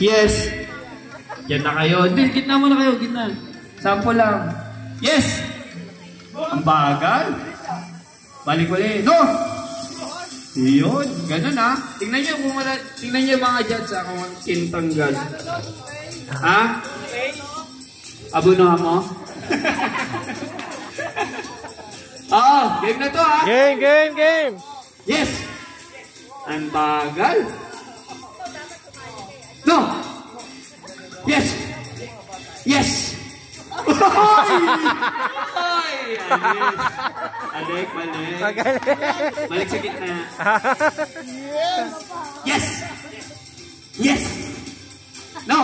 Yes. Yan na kayo. Hindi, gitna muna kayo, gitna. Sample lang. Yes. Ang bagal. Balik ulit. No. Yun. Ganun ha. Tingnan nyo kung tingnan nyo mga judge ha, kung tintanggal. Ha? Abunuhan mo? Oo, game na to ha. Game. Yes. Ang bagal. No. Yes. Yes. Ay! Balik. Balik sa gitna. Yes. Yes. No.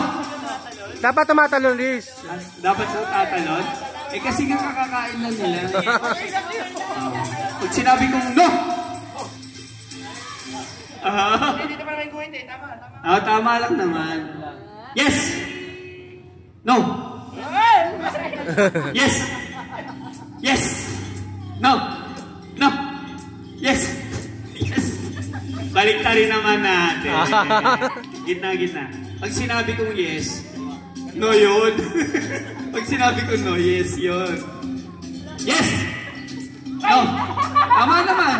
Dapat tumatalon, Liz. Dapat sa tatalon? Eh kasi nga kakakain lang nila. Pag sinabi kong no! Hindi naman naman kuwente, tama. Tama lang naman. Yes! No! Yes! Yes! No! No! Yes! Yes! Baliktarin naman natin. Gitna. Pag sinabi kong yes, no yun. Pag sinabi kong no, yes yun. Yes! No! Tama naman!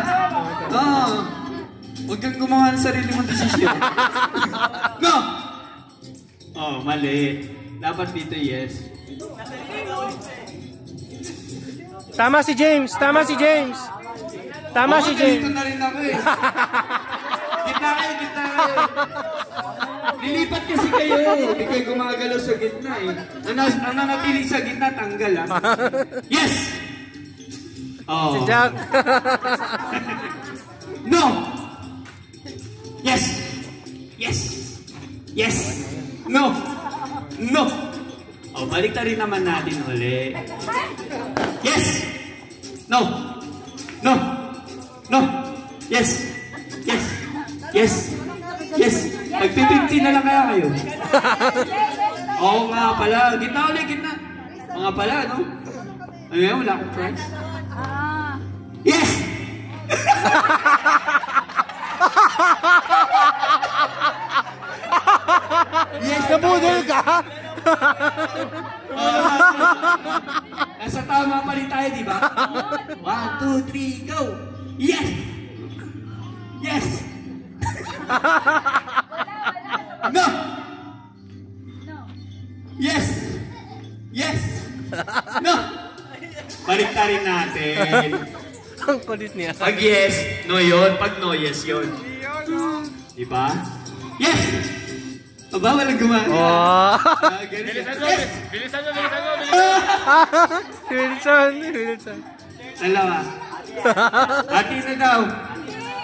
No! Huwag kang gumawa ng sarili mong desisyon. No! Oh, mali. Dapat dito yes. Tama si James. Dito na rin ako eh. Gitna kayo. Lilipat kasi kayo. Hindi kayo gumagalaw sa gitna eh. Ang nanatili sa gitna, tanggal ah. Yes! Oh. Si Jack. No! Yes! No! Oh, balik na rin naman natin uli. Yes! No! Yes! Magpipinti na lang kaya kayo. Oo nga pala. Gitna. Mga pala, no? Ano yan? Wala akong price. Yes! Yes, nabudol ka? Nasa tama pa rin tayo, di ba? 1, 2, 3, go! Yes! No! Yes! No! Baliktarin natin. Ang kulit niya. Pag yes, no yun. Pag no, yes yun. Di ba? Yes! Aba, walang gumana. Oh. Bilisan mo. Wilson. Dalawa. Hati na daw.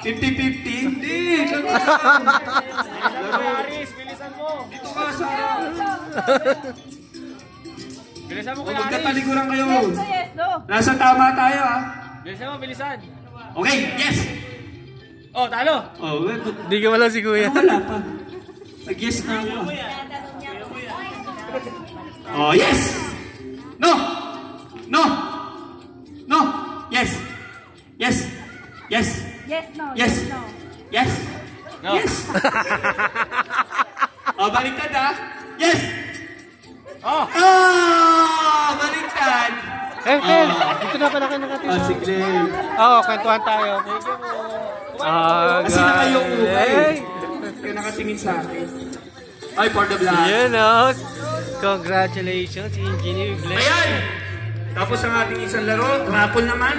50-50? Hindi. Bilisan mo. Dito ka sa... Bilisan mo kaya. Magkatalikuran kayo. Yes, no. Nasa tama tayo ha. Bilisan. Okay, yes! Oh, talo. Oh, well, Di ka wala si Kuya. wala pa. Nag-yes na ako. Oh, yes! No! Yes! Yes, no. Yes! No. Yes! No. Yes! Oh, baliktad ha? Yes! Oh! Baliktad! Dito na pala kayo nakatira. Oh, sige. Kwentuhan tayo. Kasi nakayoko kayo. Kaya nakatingin sa akin. Ay, for the vlog. Yan o. Congratulations, Engineer Glenn. Ayan! Tapos ang ating isang laro, raffle naman.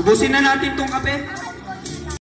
Ubusin na natin tong kape.